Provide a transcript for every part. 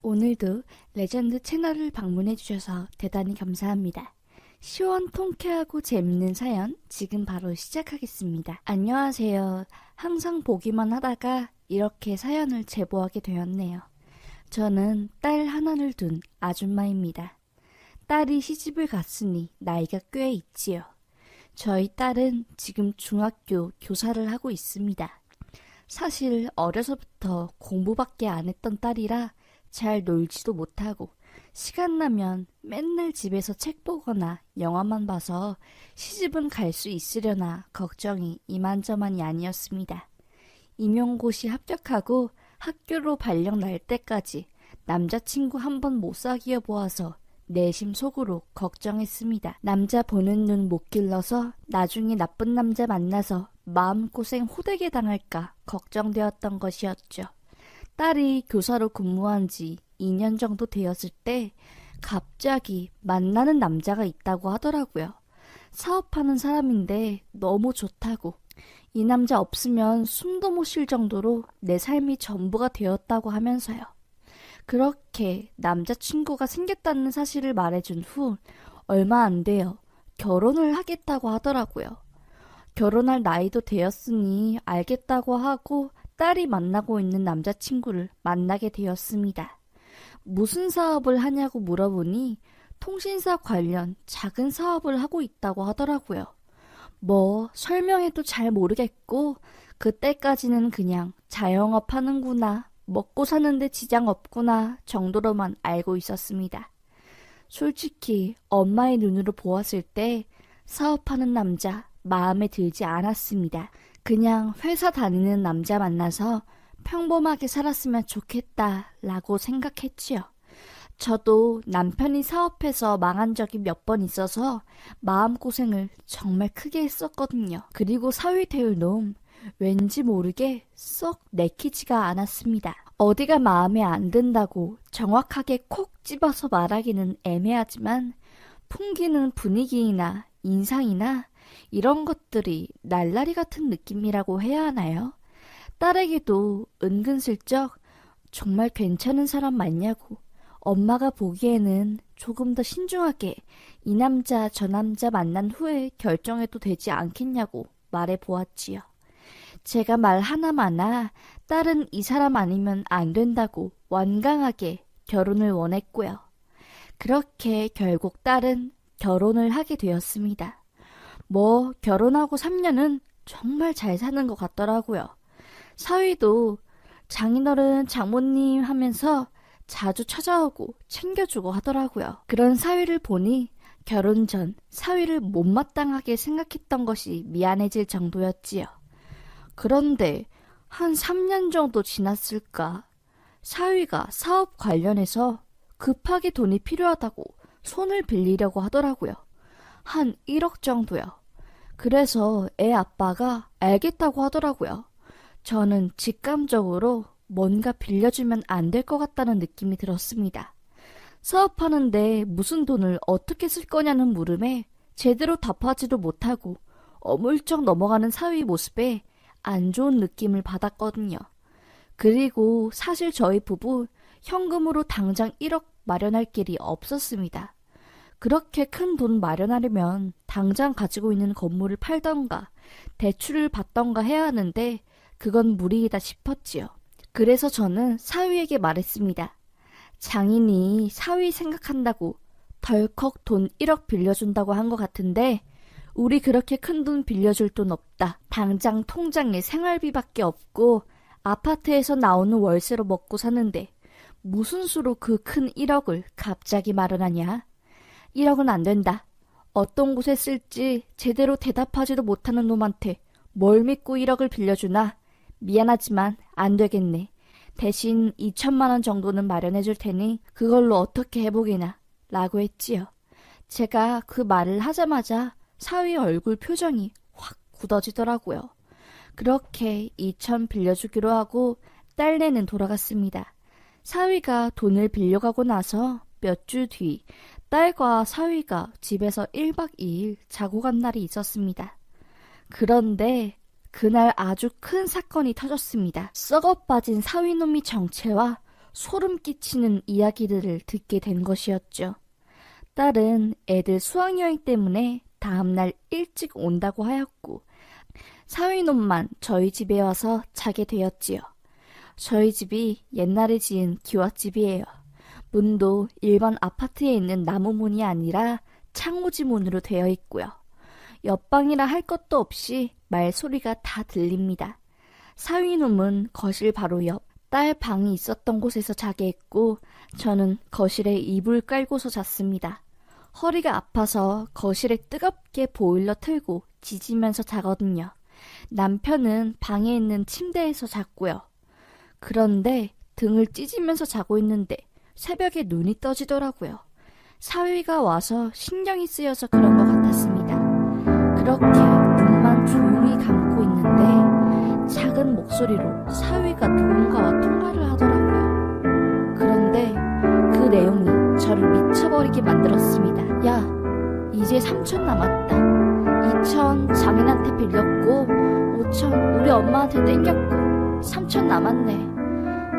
오늘도 레전드 채널을 방문해주셔서 대단히 감사합니다. 시원 통쾌하고 재밌는 사연 지금 바로 시작하겠습니다. 안녕하세요. 항상 보기만 하다가 이렇게 사연을 제보하게 되었네요. 저는 딸 하나를 둔 아줌마입니다. 딸이 시집을 갔으니 나이가 꽤 있지요. 저희 딸은 지금 중학교 교사를 하고 있습니다. 사실 어려서부터 공부밖에 안 했던 딸이라 잘 놀지도 못하고 시간 나면 맨날 집에서 책 보거나 영화만 봐서 시집은 갈 수 있으려나 걱정이 이만저만이 아니었습니다. 임용고시 합격하고 학교로 발령 날 때까지 남자친구 한 번 못 사귀어 보아서 내심 속으로 걱정했습니다. 남자 보는 눈 못 길러서 나중에 나쁜 남자 만나서 마음고생 호되게 당할까 걱정되었던 것이었죠. 딸이 교사로 근무한 지 2년 정도 되었을 때 갑자기 만나는 남자가 있다고 하더라고요. 사업하는 사람인데 너무 좋다고. 이 남자 없으면 숨도 못 쉴 정도로 내 삶이 전부가 되었다고 하면서요. 그렇게 남자친구가 생겼다는 사실을 말해준 후 얼마 안 돼요. 결혼을 하겠다고 하더라고요. 결혼할 나이도 되었으니 알겠다고 하고 딸이 만나고 있는 남자친구를 만나게 되었습니다. 무슨 사업을 하냐고 물어보니 통신사 관련 작은 사업을 하고 있다고 하더라고요. 뭐 설명해도 잘 모르겠고 그때까지는 그냥 자영업 하는구나, 먹고 사는데 지장 없구나 정도로만 알고 있었습니다. 솔직히 엄마의 눈으로 보았을 때 사업하는 남자 마음에 들지 않았습니다. 그냥 회사 다니는 남자 만나서 평범하게 살았으면 좋겠다라고 생각했지요. 저도 남편이 사업해서 망한 적이 몇 번 있어서 마음고생을 정말 크게 했었거든요. 그리고 사위 될 놈 왠지 모르게 썩 내키지가 않았습니다. 어디가 마음에 안 든다고 정확하게 콕 집어서 말하기는 애매하지만 풍기는 분위기나 인상이나 이런 것들이 날라리 같은 느낌이라고 해야 하나요? 딸에게도 은근슬쩍 정말 괜찮은 사람 맞냐고 엄마가 보기에는 조금 더 신중하게 이 남자 저 남자 만난 후에 결정해도 되지 않겠냐고 말해보았지요. 제가 말 하나마나 딸은 이 사람 아니면 안 된다고 완강하게 결혼을 원했고요. 그렇게 결국 딸은 결혼을 하게 되었습니다. 뭐 결혼하고 3년은 정말 잘 사는 것 같더라고요. 사위도 장인어른 장모님 하면서 자주 찾아오고 챙겨주고 하더라고요. 그런 사위를 보니 결혼 전 사위를 못마땅하게 생각했던 것이 미안해질 정도였지요. 그런데 한 3년 정도 지났을까 사위가 사업 관련해서 급하게 돈이 필요하다고 손을 빌리려고 하더라고요. 한 1억 정도요. 그래서 애 아빠가 알겠다고 하더라고요. 저는 직감적으로 뭔가 빌려주면 안 될 것 같다는 느낌이 들었습니다. 사업하는데 무슨 돈을 어떻게 쓸 거냐는 물음에 제대로 답하지도 못하고 어물쩍 넘어가는 사위 모습에 안 좋은 느낌을 받았거든요. 그리고 사실 저희 부부 현금으로 당장 1억 마련할 길이 없었습니다. 그렇게 큰 돈 마련하려면 당장 가지고 있는 건물을 팔던가 대출을 받던가 해야 하는데 그건 무리이다 싶었지요. 그래서 저는 사위에게 말했습니다. 장인이 사위 생각한다고 덜컥 돈 1억 빌려준다고 한 것 같은데 우리 그렇게 큰 돈 빌려줄 돈 없다. 당장 통장에 생활비밖에 없고 아파트에서 나오는 월세로 먹고 사는데 무슨 수로 그 큰 1억을 갑자기 마련하냐? 1억은 안 된다. 어떤 곳에 쓸지 제대로 대답하지도 못하는 놈한테 뭘 믿고 1억을 빌려주나? 미안하지만 안 되겠네. 대신 2천만 원 정도는 마련해 줄 테니 그걸로 어떻게 해보게나 라고 했지요. 제가 그 말을 하자마자 사위의 얼굴 표정이 확 굳어지더라고요. 그렇게 2천 빌려주기로 하고 딸네는 돌아갔습니다. 사위가 돈을 빌려가고 나서 몇 주 뒤 딸과 사위가 집에서 1박 2일 자고 간 날이 있었습니다. 그런데 그날 아주 큰 사건이 터졌습니다. 썩어 빠진 사위놈이 정체와 소름 끼치는 이야기들을 듣게 된 것이었죠. 딸은 애들 수학여행 때문에 다음날 일찍 온다고 하였고 사위놈만 저희 집에 와서 자게 되었지요. 저희 집이 옛날에 지은 기와집이에요. 문도 일반 아파트에 있는 나무 문이 아니라 창호지 문으로 되어 있고요. 옆방이라 할 것도 없이 말소리가 다 들립니다. 사위놈은 거실 바로 옆 딸 방이 있었던 곳에서 자게 했고 저는 거실에 이불 깔고서 잤습니다. 허리가 아파서 거실에 뜨겁게 보일러 틀고 지지면서 자거든요. 남편은 방에 있는 침대에서 잤고요. 그런데 등을 찢으면서 자고 있는데 새벽에 눈이 떠지더라고요. 사위가 와서 신경이 쓰여서 그런 것 같았습니다. 그렇게 눈만 조용히 감고 있는데 작은 목소리로 사위가 누군가와 통화를 하더라고요. 그런데 그 내용이 저를 미쳐버리게 만들었습니다. 야, 이제 3천 남았다. 2천 장인한테 빌렸고 5천 우리 엄마한테 땡겼고 3천 남았네.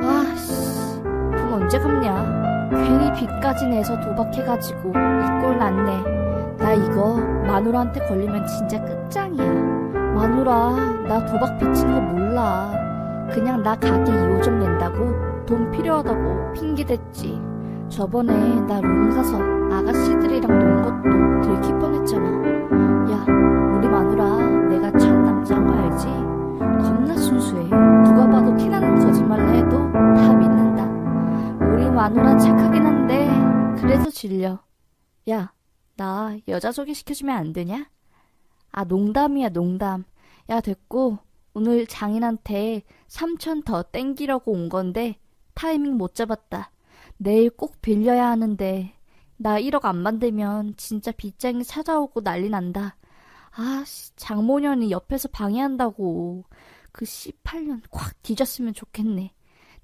아씨, 돈 언제 갚냐. 괜히 빚까지 내서 도박해가지고 이 꼴 났네. 나 이거 마누라한테 걸리면 진짜 끝장이야. 마누라, 나 도박 빚진 거 몰라. 그냥 나 가게 2호 좀 낸다고 돈 필요하다고 핑계댔지. 저번에 나 룸 가서 아가씨들이랑 논 것도 들킬 뻔했잖아. 야, 우리 마누라 내가 참 남자인 거 알지? 겁나 순수해. 누가 봐도 티나는 거짓말을 해도 다 믿는다. 우리 마누라 착하긴 한데 그래서 질려. 야, 나 여자 소개시켜주면 안 되냐? 아, 농담이야, 농담. 야, 됐고 오늘 장인한테 3천 더 땡기려고 온 건데 타이밍 못 잡았다. 내일 꼭 빌려야 하는데 나 1억 안 만들면 진짜 빚쟁이 찾아오고 난리 난다. 아씨, 장모년이 옆에서 방해한다고. 그 18년 콱 뒤졌으면 좋겠네.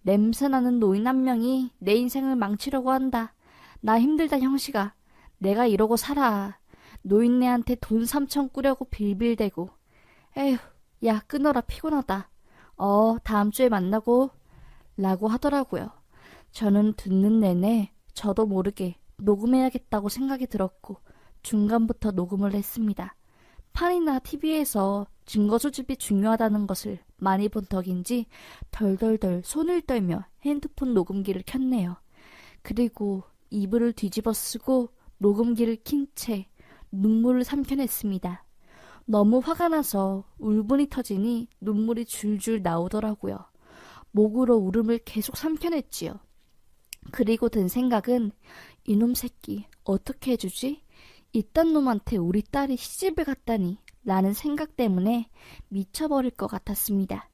냄새나는 노인 한 명이 내 인생을 망치려고 한다. 나 힘들다 형씨가. 내가 이러고 살아. 노인네한테 돈 3천 꾸려고 빌빌대고. 에휴, 야 끊어라, 피곤하다. 다음 주에 만나고 라고 하더라고요. 저는 듣는 내내 저도 모르게 녹음해야겠다고 생각이 들었고 중간부터 녹음을 했습니다. 판이나 TV에서 증거 수집이 중요하다는 것을 많이 본 덕인지 덜덜덜 손을 떨며 핸드폰 녹음기를 켰네요. 그리고 이불을 뒤집어 쓰고 녹음기를 킨 채 눈물을 삼켜냈습니다. 너무 화가 나서 울분이 터지니 눈물이 줄줄 나오더라고요. 목으로 울음을 계속 삼켜냈지요. 그리고 든 생각은 이놈 새끼 어떻게 해주지? 이딴 놈한테 우리 딸이 시집을 갔다니 라는 생각 때문에 미쳐버릴 것 같았습니다.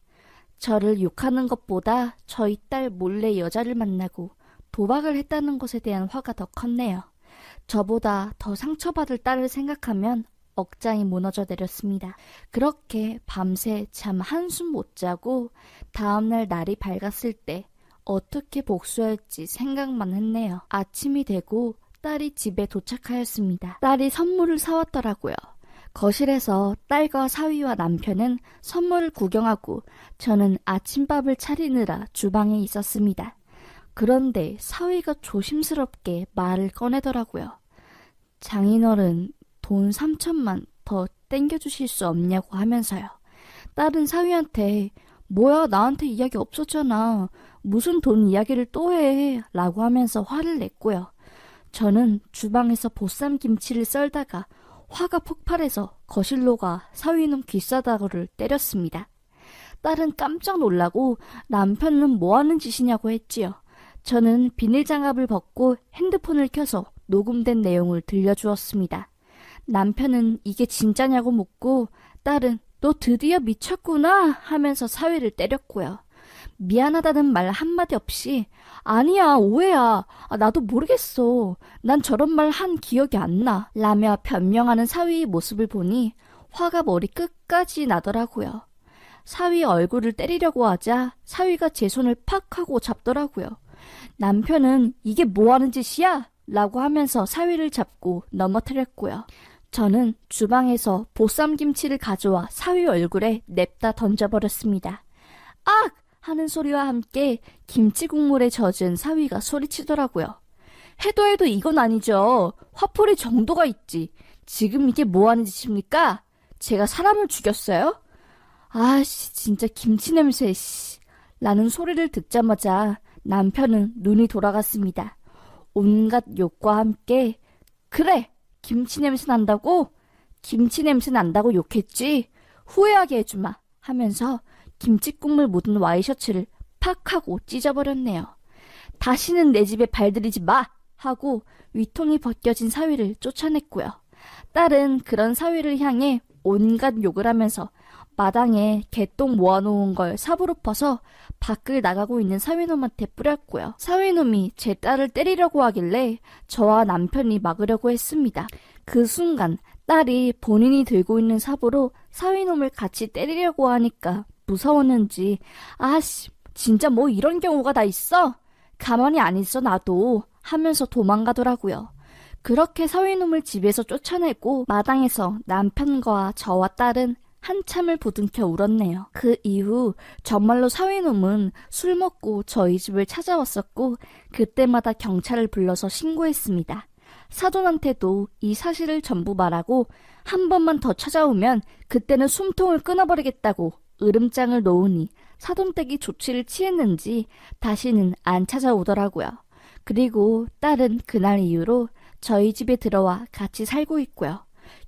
저를 욕하는 것보다 저희 딸 몰래 여자를 만나고 도박을 했다는 것에 대한 화가 더 컸네요. 저보다 더 상처받을 딸을 생각하면 억장이 무너져 내렸습니다. 그렇게 밤새 잠 한숨 못 자고 다음날 날이 밝았을 때 어떻게 복수할지 생각만 했네요. 아침이 되고 딸이 집에 도착하였습니다. 딸이 선물을 사왔더라고요. 거실에서 딸과 사위와 남편은 선물을 구경하고 저는 아침밥을 차리느라 주방에 있었습니다. 그런데 사위가 조심스럽게 말을 꺼내더라고요. 장인어른, 돈 3천만 더 땡겨주실 수 없냐고 하면서요. 딸은 사위한테 뭐야, 나한테 이야기 없었잖아. 무슨 돈 이야기를 또 해? 라고 하면서 화를 냈고요. 저는 주방에서 보쌈 김치를 썰다가 화가 폭발해서 거실로 가 사위놈 귀싸다구를 때렸습니다. 딸은 깜짝 놀라고 남편은 뭐하는 짓이냐고 했지요. 저는 비닐장갑을 벗고 핸드폰을 켜서 녹음된 내용을 들려주었습니다. 남편은 이게 진짜냐고 묻고 딸은 너 드디어 미쳤구나 하면서 사위를 때렸고요. 미안하다는 말 한마디 없이 아니야, 오해야. 나도 모르겠어. 난 저런 말 한 기억이 안 나. 라며 변명하는 사위의 모습을 보니 화가 머리 끝까지 나더라고요. 사위 얼굴을 때리려고 하자 사위가 제 손을 팍 하고 잡더라고요. 남편은 이게 뭐하는 짓이야? 라고 하면서 사위를 잡고 넘어뜨렸고요. 저는 주방에서 보쌈김치를 가져와 사위 얼굴에 냅다 던져버렸습니다. 악! 하는 소리와 함께 김치 국물에 젖은 사위가 소리치더라고요. 해도 해도 이건 아니죠. 화풀이 정도가 있지. 지금 이게 뭐 하는 짓입니까? 제가 사람을 죽였어요? 아씨, 진짜 김치 냄새, 씨. 라는 소리를 듣자마자 남편은 눈이 돌아갔습니다. 온갖 욕과 함께, 그래! 김치 냄새 난다고? 김치 냄새 난다고 욕했지? 후회하게 해주마. 하면서 김치국물 묻은 와이셔츠를 팍 하고 찢어버렸네요. 다시는 내 집에 발들이지 마! 하고 위통이 벗겨진 사위를 쫓아냈고요. 딸은 그런 사위를 향해 온갖 욕을 하면서 마당에 개똥 모아놓은 걸 삽으로 퍼서 밖을 나가고 있는 사위놈한테 뿌렸고요. 사위놈이 제 딸을 때리려고 하길래 저와 남편이 막으려고 했습니다. 그 순간 딸이 본인이 들고 있는 삽으로 사위놈을 같이 때리려고 하니까 무서웠는지 아씨, 진짜 뭐 이런 경우가 다 있어? 가만히 안 있어 나도 하면서 도망가더라고요. 그렇게 사위놈을 집에서 쫓아내고 마당에서 남편과 저와 딸은 한참을 부둥켜 울었네요. 그 이후 정말로 사위놈은 술 먹고 저희 집을 찾아왔었고 그때마다 경찰을 불러서 신고했습니다. 사돈한테도 이 사실을 전부 말하고 한 번만 더 찾아오면 그때는 숨통을 끊어버리겠다고 으름장을 놓으니 사돈댁이 조치를 취했는지 다시는 안 찾아오더라고요. 그리고 딸은 그날 이후로 저희 집에 들어와 같이 살고 있고요.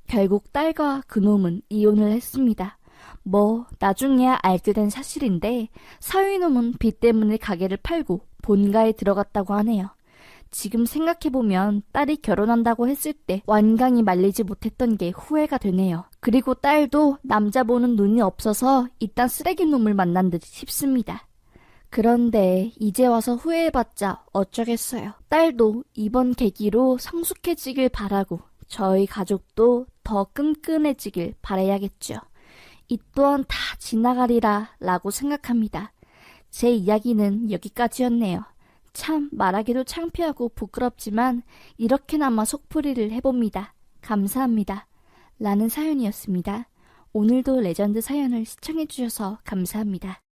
결국 딸과 그놈은 이혼을 했습니다. 뭐 나중에야 알게 된 사실인데 사위놈은 빚 때문에 가게를 팔고 본가에 들어갔다고 하네요. 지금 생각해보면 딸이 결혼한다고 했을 때 완강히 말리지 못했던 게 후회가 되네요. 그리고 딸도 남자 보는 눈이 없어서 이딴 쓰레기놈을 만난 듯 싶습니다. 그런데 이제 와서 후회해봤자 어쩌겠어요. 딸도 이번 계기로 성숙해지길 바라고 저희 가족도 더 끈끈해지길 바라야겠죠. 이 또한 다 지나가리라 라고 생각합니다. 제 이야기는 여기까지였네요. 참 말하기도 창피하고 부끄럽지만 이렇게나마 속풀이를 해봅니다. 감사합니다. 라는 사연이었습니다. 오늘도 레전드 사연을 시청해주셔서 감사합니다.